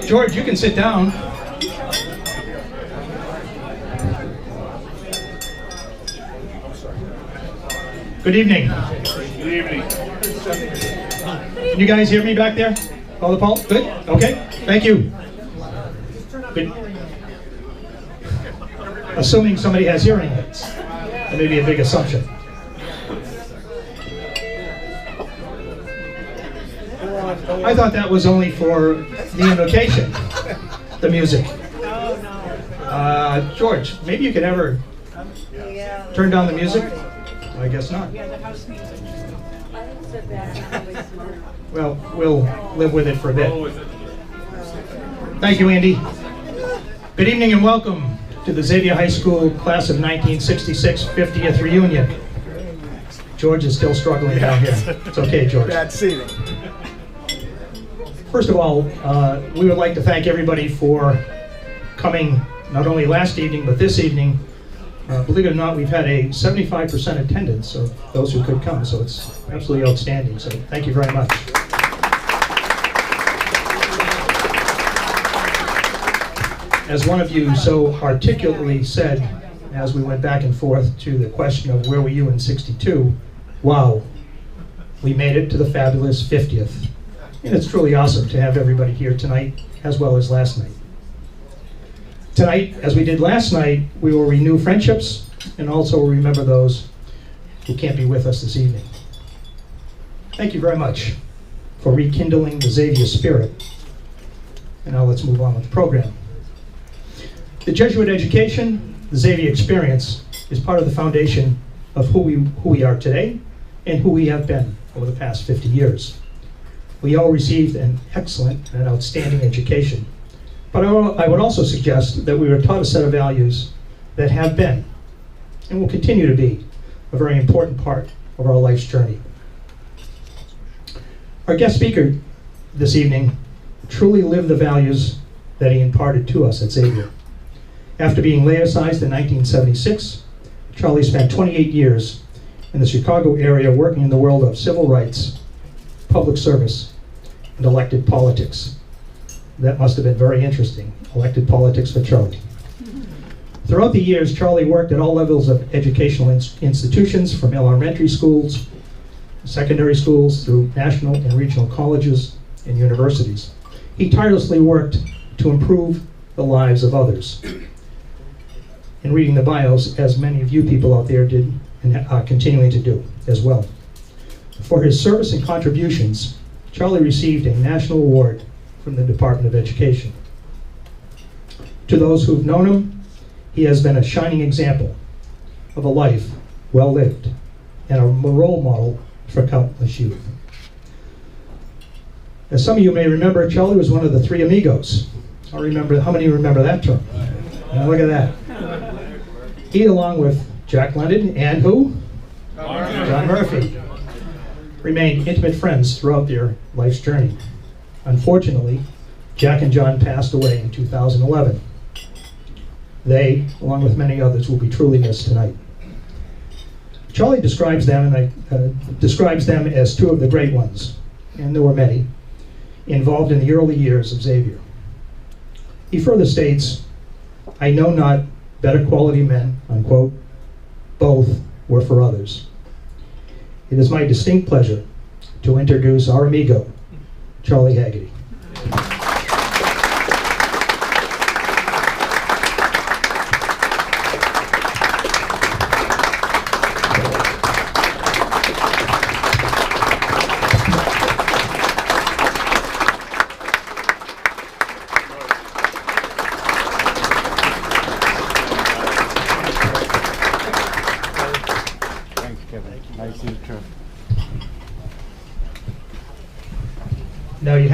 George, you can sit down. Good evening. Good evening. Can you guys hear me back there? Call the Paul? Good? Okay. Thank you. Good. Assuming somebody has hearing aids. That may be a big assumption. I thought that was only for the invocation, the music. George, maybe you could ever turn down the music? I guess not. Well, we'll live with it for a bit. Thank you, Andy. Good evening and welcome to the Xavier High School Class of 1966 50th reunion. George is still struggling down here. It's okay, George. Bad seating. First of all, we would like to thank everybody for coming not only last evening, but this evening. Believe it or not, we've had a 75% attendance of those who could come, so it's absolutely outstanding. So thank you very much. As one of you so articulately said, as we went back and forth to the question of where were you in '62, wow, we made it to the fabulous 50th. And it's truly awesome to have everybody here tonight, as well as last night. Tonight, as we did last night, we will renew friendships and also remember those who can't be with us this evening. Thank you very much for rekindling the Xavier spirit. And now let's move on with the program. The Jesuit education, the Xavier experience, is part of the foundation of who we are today and who we have been over the past 50 years. We all received an excellent and outstanding education. But I would also suggest that we were taught a set of values that have been, and will continue to be, a very important part of our life's journey. Our guest speaker this evening truly lived the values that he imparted to us at Xavier. After being laicized in 1976, Charlie spent 28 years in the Chicago area working in the world of civil rights, public service, and elected politics. That must have been very interesting, elected politics for Charlie. Throughout the years, Charlie worked at all levels of educational institutions, from elementary schools, secondary schools, through national and regional colleges and universities. He tirelessly worked to improve the lives of others. In reading the bios, as many of you people out there did and are continuing to do as well. For his service and contributions, Charlie received a national award from the Department of Education. To those who've known him, he has been a shining example of a life well lived and a role model for countless youth. As some of you may remember, Charlie was one of the three amigos. I remember, how many remember that term? Now look at that. He, along with Jack London and who? John Murphy, remained intimate friends throughout their life's journey. Unfortunately, Jack and John passed away in 2011. They, along with many others, will be truly missed tonight. Charlie describes them, describes them as two of the great ones, and there were many, involved in the early years of Xavier. He further states, "I know not better quality men," unquote. Both were for others. It is my distinct pleasure to introduce our amigo, Charlie Hegarty. Now you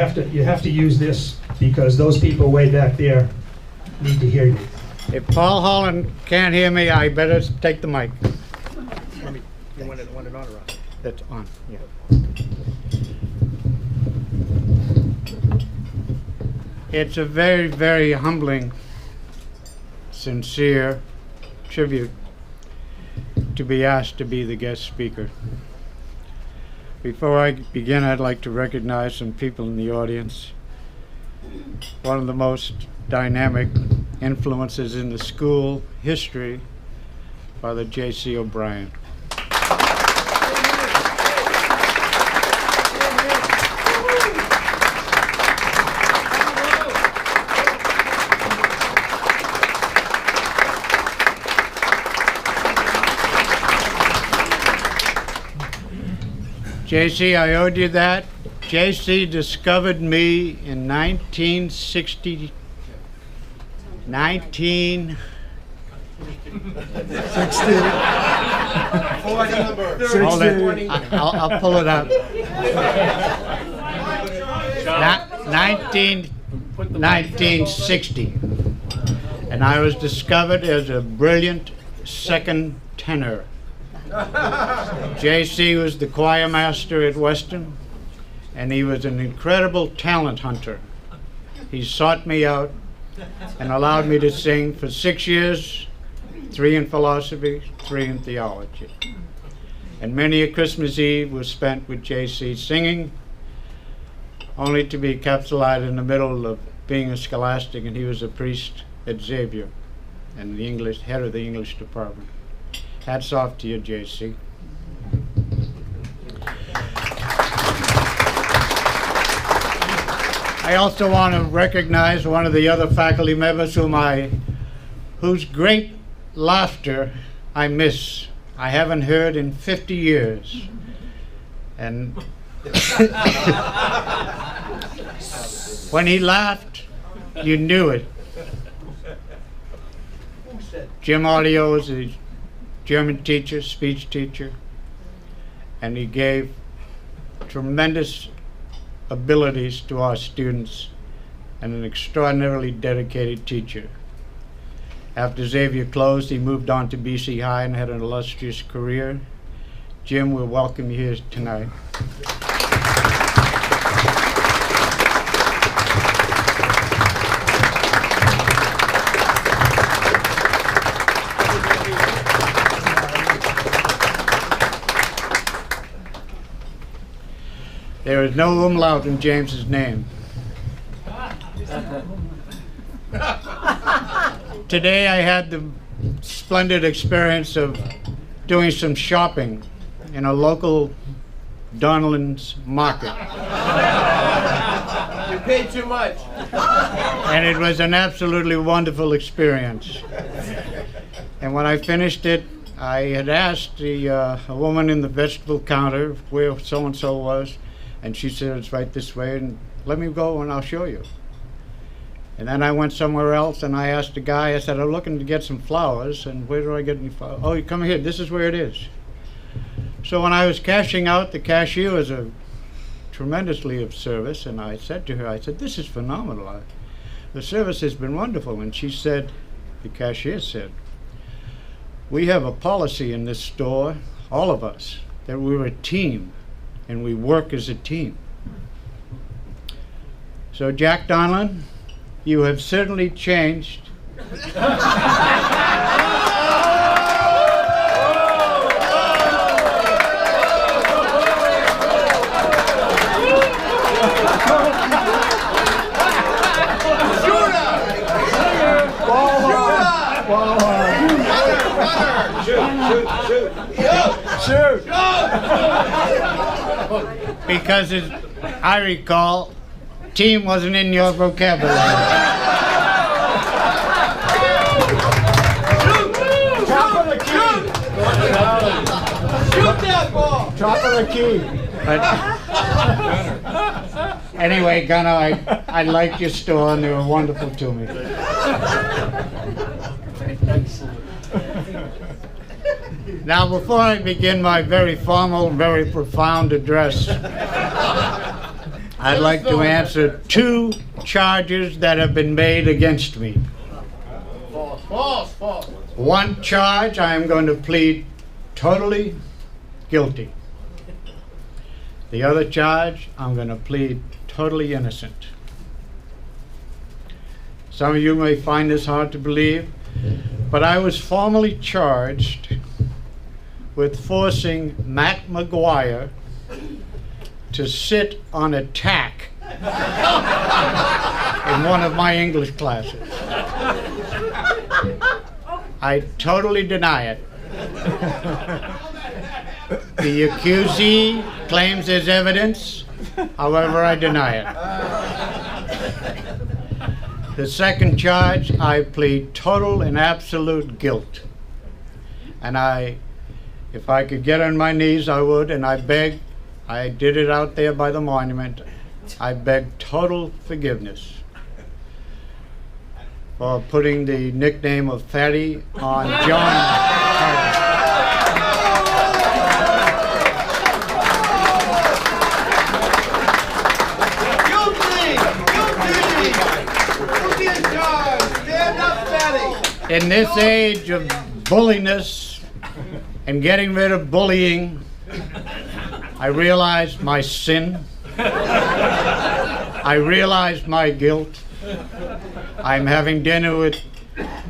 have to use this because those people way back there need to hear you. If Paul Holland can't hear me, I better take the mic. You want it on or off? That's on, yeah. It's a very, very humbling, sincere tribute to be asked to be the guest speaker. Before I begin, I'd like to recognize some people in the audience. one of the most dynamic influences in the school history, Father J.C. O'Brien. J.C., I owed you that. J.C. discovered me in 1960. 1960. Hold it. I'll pull it up. 1960. And I was discovered as a brilliant second tenor. J.C. was the choir master at Western, and he was an incredible talent hunter. He sought me out and allowed me to sing for 6 years, 3 in philosophy, 3 in theology. And many a Christmas Eve was spent with J.C. singing, only to be capsulized in the middle of being a scholastic, and he was a priest at Xavier and the English head of the English department. Hats off to you, J.C. I also want to recognize one of the other faculty members whose great laughter I miss. I haven't heard in 50 years. And when he laughed, you knew it. Jim Audio is a German teacher, speech teacher, and he gave tremendous abilities to our students and an extraordinarily dedicated teacher. After Xavier closed, he moved on to BC High and had an illustrious career. Jim, we'll welcome you here tonight. There is no umlaut in James's name. Today I had the splendid experience of doing some shopping in a local Donlands market. You paid too much. And it was an absolutely wonderful experience. And when I finished it, I had asked a woman in the vegetable counter where so-and-so was, and she said, it's right this way, and let me go and I'll show you. And then I went somewhere else and I asked a guy, I said, I'm looking to get some flowers, and where do I get any flowers? Oh, you come here, this is where it is. So when I was cashing out, the cashier was tremendously of service, and I said to her, I said, this is phenomenal. The service has been wonderful. And she said, the cashier said, we have a policy in this store, all of us, that we're a team. And we work as a team. So Jack Donlan, you have certainly changed. Shoot! Because as I recall, team wasn't in your vocabulary. Top of the key! Shoot that ball! Top of the key. But anyway, Gunnar, I liked your store and they were wonderful to me. Now, before I begin my very formal, very profound address, I'd like to answer 2 charges that have been made against me. False. 1 charge, I am going to plead totally guilty. The other charge, I'm going to plead totally innocent. Some of you may find this hard to believe, but I was formally charged with forcing Matt McGuire to sit on a tack one of my English classes. I totally deny it. The accusee claims there's evidence, however, I deny it. The second charge, I plead total and absolute guilt. And if I could get on my knees, I would, and I beg, I did it out there by the monument, I beg total forgiveness for putting the nickname of Fatty on John Hegarty. In this age of bulliness and getting rid of bullying, I realized my sin. I realized my guilt. I'm having dinner with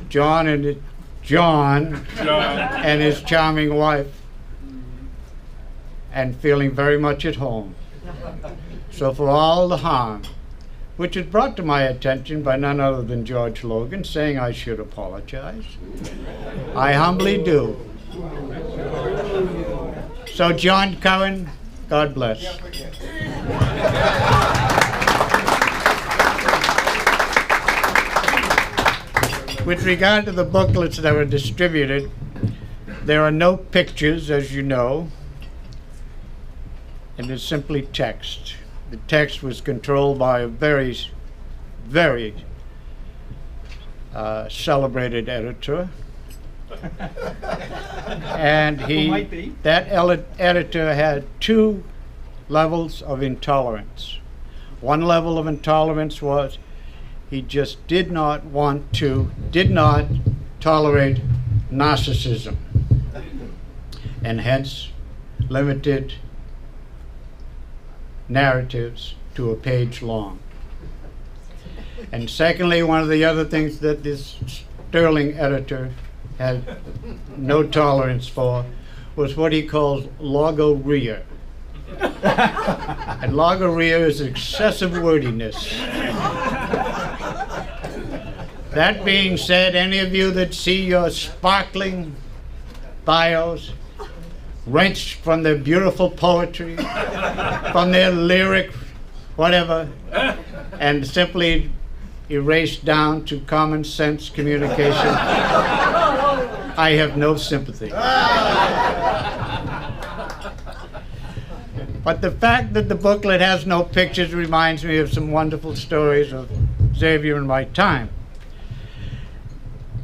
John and his charming wife, and feeling very much at home. So for all the harm, which was brought to my attention by none other than George Logan, saying I should apologize, I humbly do. So John Cohen, God bless. With regard to the booklets that were distributed, there are no pictures, as you know, and it's simply text. The text was controlled by a very, very celebrated editor. And that editor had two levels of intolerance. One level of intolerance was he just did not tolerate narcissism, and hence limited narratives to a page long. And secondly, one of the other things that this sterling editor had no tolerance for was what he calls logorrhea. And logorrhea is excessive wordiness. That being said, any of you that see your sparkling bios wrenched from their beautiful poetry, from their lyric, whatever, and simply erased down to common sense communication, I have no sympathy. But the fact that the booklet has no pictures reminds me of some wonderful stories of Xavier in my time.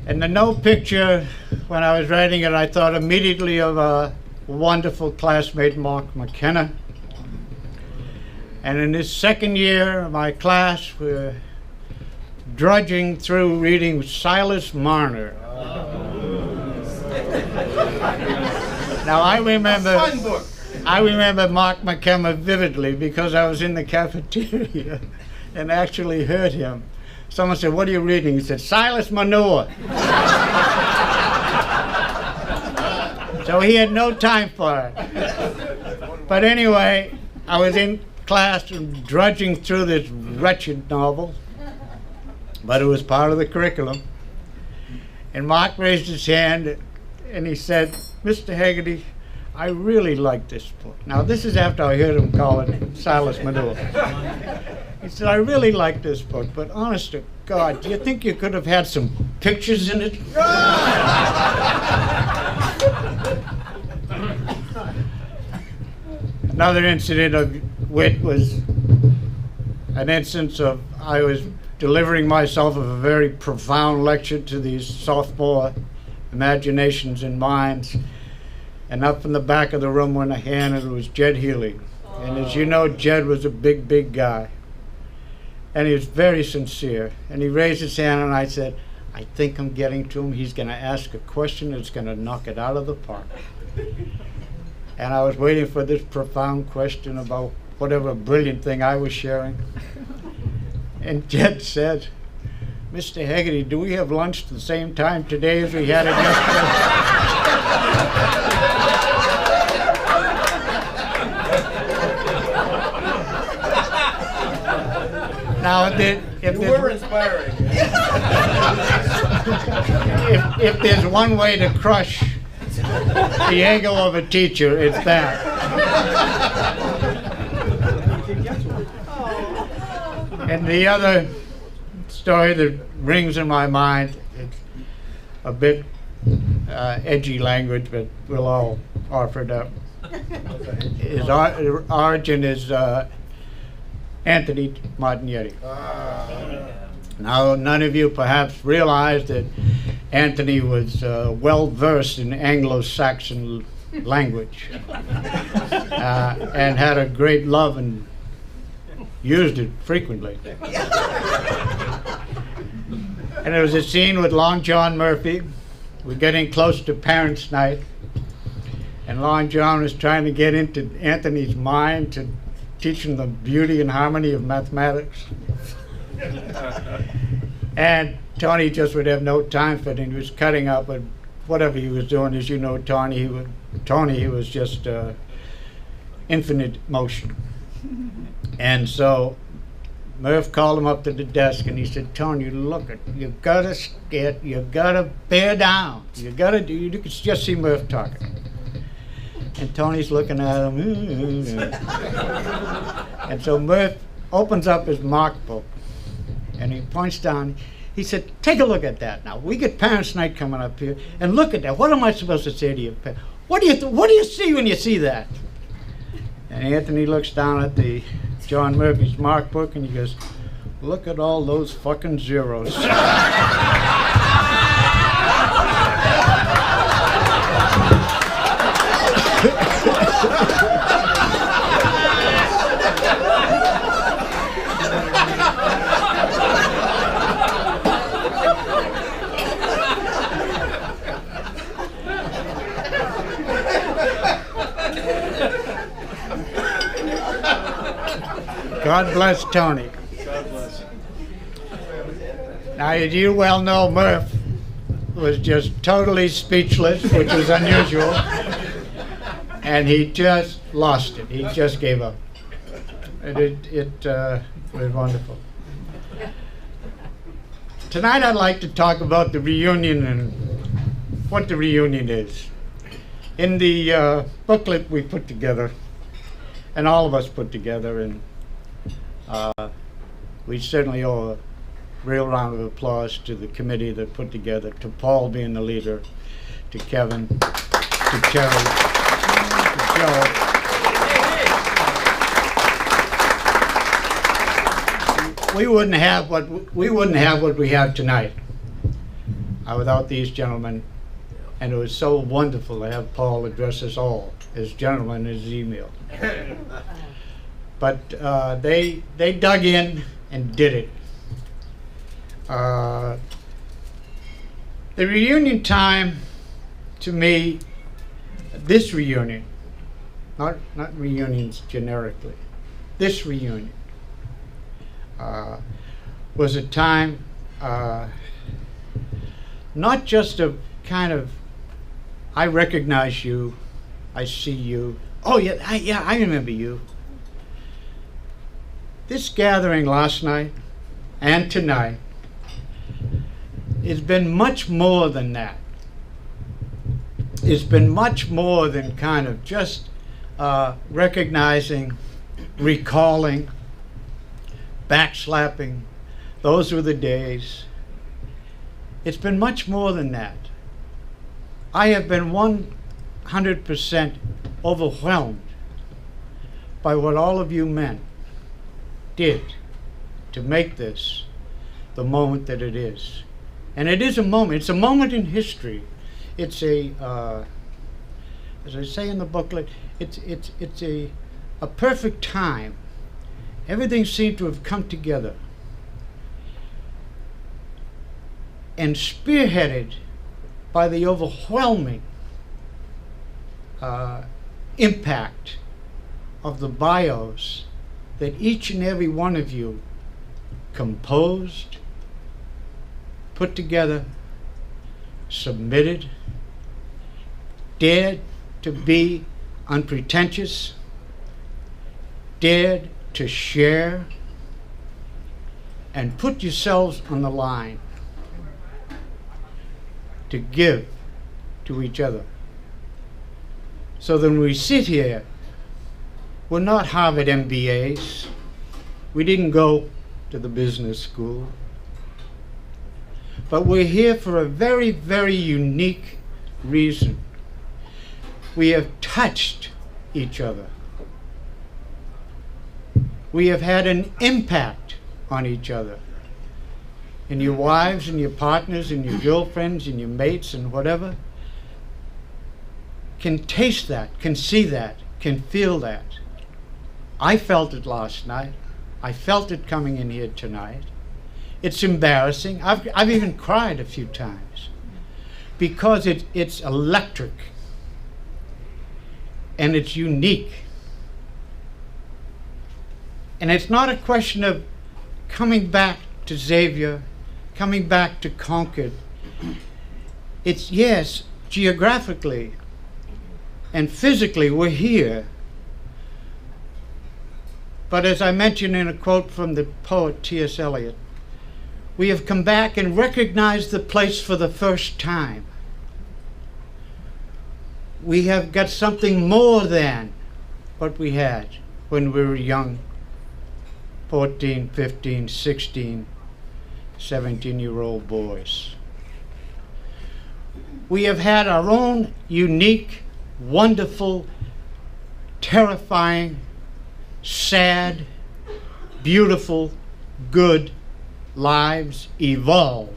And the no picture, when I was writing it, I thought immediately of a wonderful classmate, Mark McKenna. And in his second year of my class, we're drudging through reading Silas Marner. Now I remember Mark McKenna vividly because I was in the cafeteria and actually heard him. Someone said, "What are you reading?" He said, "Silas Manure." So he had no time for it. But anyway, I was in class and drudging through this wretched novel, but it was part of the curriculum. And Mark raised his hand and he said, "Mr. Hegarty, I really like this book." Now this is after I heard him call it Silas Manure. He said, "I really like this book, but honest to God, do you think you could have had some pictures in it?" Another incident of wit was an instance of I was delivering myself of a very profound lecture to these sophomore imaginations and minds, and up in the back of the room went a hand, and it was Jed Healy. And as you know, Jed was a big, big guy. And he was very sincere. And he raised his hand and I said, "I think I'm getting to him. He's going to ask a question that's going to knock it out of the park." And I was waiting for this profound question about whatever brilliant thing I was sharing. And Jed said, "Mr. Hegarty, do we have lunch at the same time today as we had it yesterday?" Now, if You there's- were inspiring. if there's one way to crush the ego of a teacher, it's that. And the other story that rings in my mind, it's a bit edgy language, but we'll all offer it up. His origin is Anthony Martignetti. Now, none of you perhaps realize that Anthony was well versed in Anglo-Saxon language and had a great love and used it frequently. And there was a scene with Long John Murphy. We're getting close to Parents' Night, and Long John was trying to get into Anthony's mind to teach him the beauty and harmony of mathematics. And Tony just would have no time for it, and he was cutting up, but whatever he was doing, as you know, Tony, he was just infinite motion. And so Murph called him up to the desk, and he said, "Tony, look, you gotta get, you gotta bear down. You gotta do. You can just see Murph talking." And Tony's looking at him, and so Murph opens up his mark book, and he points down. He said, "Take a look at that now. We get Parents' Night coming up here, and look at that. What am I supposed to say to you? What do you see when you see that?" And Anthony looks down at the John Murphy's mark book, and he goes, "Look at all those fucking zeros." God bless Tony. God bless. Now, as you well know, Murph was just totally speechless, which was unusual, and he just lost it. He just gave up. It was wonderful. Tonight, I'd like to talk about the reunion and what the reunion is. In the booklet we put together, and all of us put together, and we certainly owe a real round of applause to the committee that put together, to Paul being the leader, to Kevin, to Terry, to Joe. We wouldn't have what we have tonight without these gentlemen, and it was so wonderful to have Paul address us all as gentlemen in his email. But they dug in and did it. The reunion time, to me, this reunion, not reunions generically, this reunion was a time not just a kind of, I recognize you, I see you, oh yeah, I remember you. This gathering last night and tonight has been much more than that. It's been much more than kind of just recognizing, recalling, backslapping. Those were the days. It's been much more than that. I have been 100% overwhelmed by what all of you men did to make this the moment that it is. And it is a moment. It's a moment in history. It's a, as I say in the booklet, it's a perfect time. Everything seemed to have come together and spearheaded by the overwhelming impact of the bios that each and every one of you composed, put together, submitted, dared to be unpretentious, dared to share, and put yourselves on the line to give to each other. So that when we sit here, we're not Harvard MBAs. We didn't go to the business school. But we're here for a very, very unique reason. We have touched each other. We have had an impact on each other. And your wives and your partners and your girlfriends and your mates and whatever can taste that, can see that, can feel that. I felt it last night. I felt it coming in here tonight. It's embarrassing. I've even cried a few times because it's electric and it's unique. And it's not a question of coming back to Xavier, coming back to Concord. It's, yes, geographically and physically we're here. But as I mentioned in a quote from the poet T.S. Eliot, we have come back and recognized the place for the first time. We have got something more than what we had when we were young, 14, 15, 16, 17-year-old boys. We have had our own unique, wonderful, terrifying, sad, beautiful, good lives evolve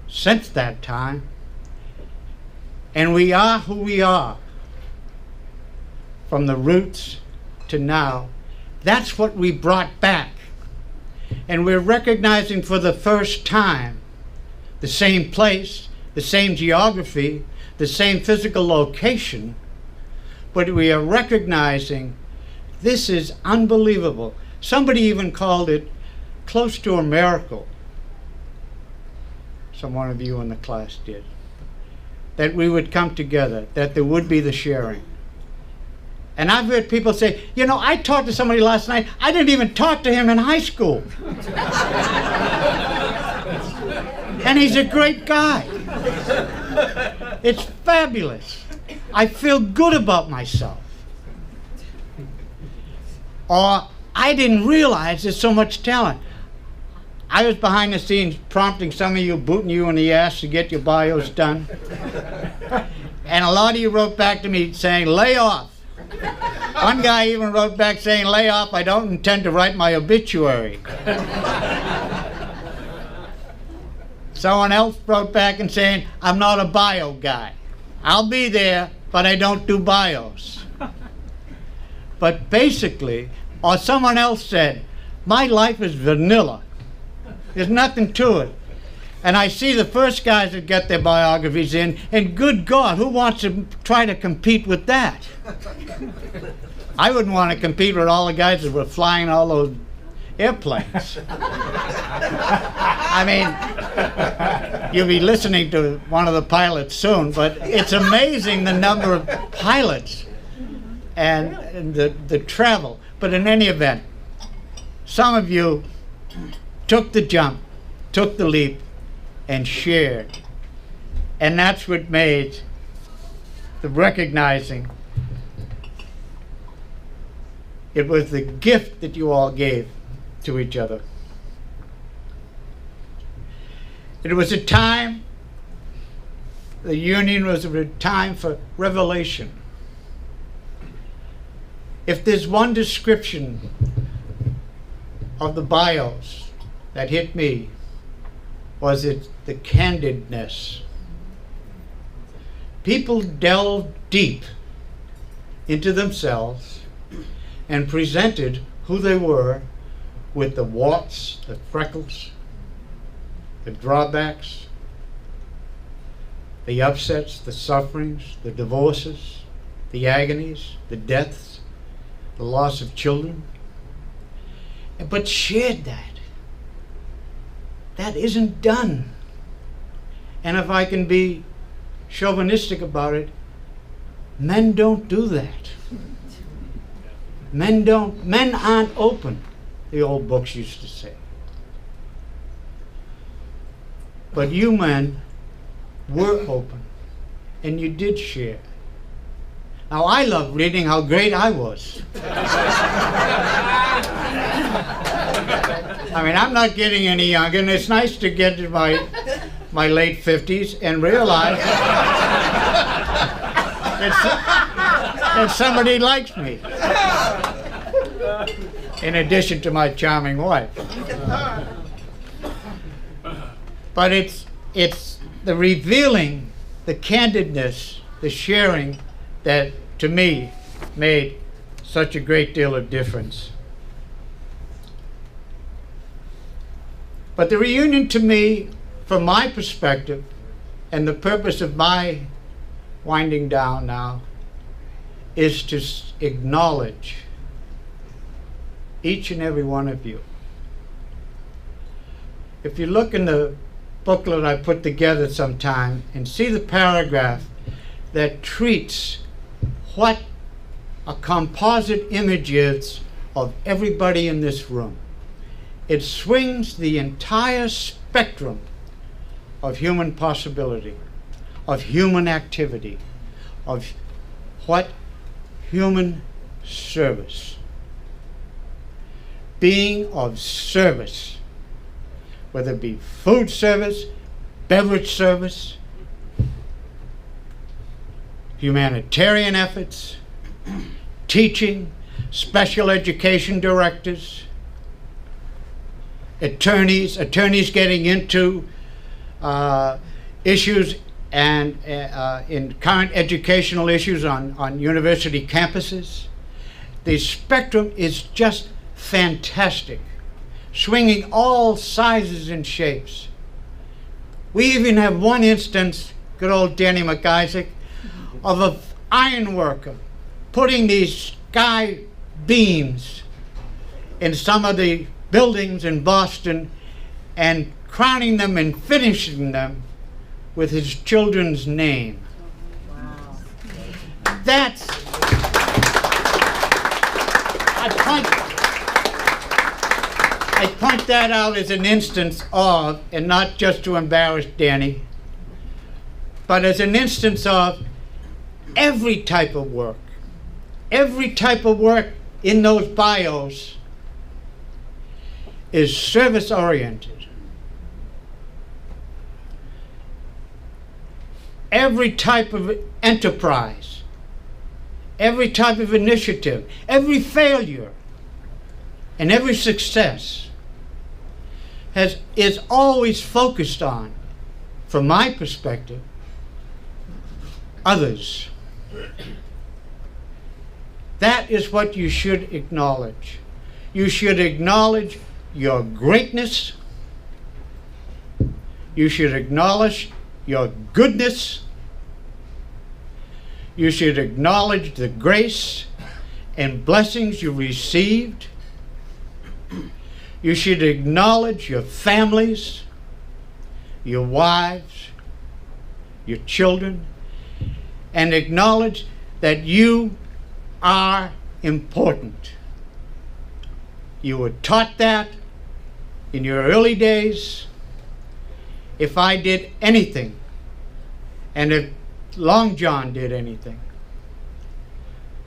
since that time, and we are who we are from the roots to now. That's what we brought back, and we're recognizing for the first time the same place, the same geography, the same physical location, but we are recognizing this is unbelievable. Somebody even called it close to a miracle. Some one of you in the class did. That we would come together, that there would be the sharing. And I've heard people say, you know, I talked to somebody last night, I didn't even talk to him in high school. And he's a great guy. It's fabulous. I feel good about myself. Or I didn't realize there's so much talent. I was behind the scenes prompting some of you, booting you in the ass to get your bios done. And a lot of you wrote back to me saying, lay off. One guy even wrote back saying, lay off, I don't intend to write my obituary. Someone else wrote back and saying, I'm not a bio guy. I'll be there, but I don't do bios. But basically, or someone else said, my life is vanilla. There's nothing to it. And I see the first guys that get their biographies in, and good God, who wants to try to compete with that? I wouldn't want to compete with all the guys that were flying all those airplanes. I mean, you'll be listening to one of the pilots soon, but it's amazing the number of pilots and the travel. But in any event, some of you took the jump, took the leap, and shared. And that's what made the recognizing. It was the gift that you all gave to each other. It was a time, the union was a time for revelation. If there's one description of the bios that hit me, was it the candidness. People delved deep into themselves and presented who they were with the warts, the freckles, the drawbacks, the upsets, the sufferings, the divorces, the agonies, the deaths, the loss of children, but shared that. That isn't done. And if I can be chauvinistic about it, men don't do that. Men aren't open the old books used to say. But you men were open, and you did share. Now, I love reading how great I was. I mean, I'm not getting any younger, and it's nice to get to my late 50s and realize that somebody likes me, in addition to my charming wife. But it's the revealing, the candidness, the sharing that, to me, made such a great deal of difference. But the reunion, to me, from my perspective, and the purpose of my winding down now, is to acknowledge each and every one of you. If you look in the booklet I put together sometime and see the paragraph that treats what a composite image is of everybody in this room, it swings the entire spectrum of human possibility, of human activity, of what human service, being of service, whether it be food service, beverage service, humanitarian efforts, teaching, special education directors, attorneys getting into issues and in current educational issues on university campuses. The spectrum is just fantastic, swinging all sizes and shapes. We even have one instance, good old Danny McIsaac, of an iron worker putting these sky beams in some of the buildings in Boston and crowning them and finishing them with his children's name. Wow. That's, I point that out as an instance of, and not just to embarrass Danny, but as an instance of every type of work in those bios is service oriented. Every type of enterprise, every type of initiative, every failure, and every success is always focused on, from my perspective, others. That is what you should acknowledge. You should acknowledge your greatness. You should acknowledge your goodness. You should acknowledge the grace and blessings you received. You should acknowledge your families, your wives, your children, and acknowledge that you are important. You were taught that in your early days. If I did anything, and if Long John did anything,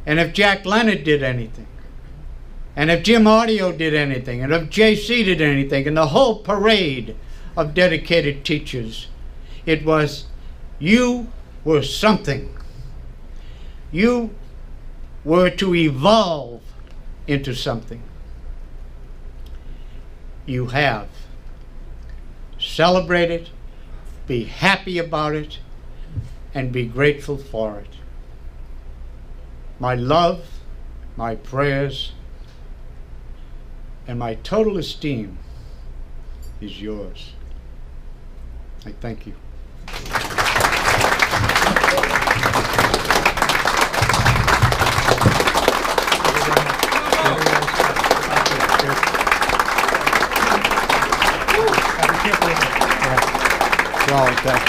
and if Jack Leonard did anything, and if Jim Audio did anything, and if JC did anything, and the whole parade of dedicated teachers, it was, you were something. You were to evolve into something. You have. Celebrate it, be happy about it, and be grateful for it. My love, my prayers, and my total esteem is yours. I thank you. Thank you.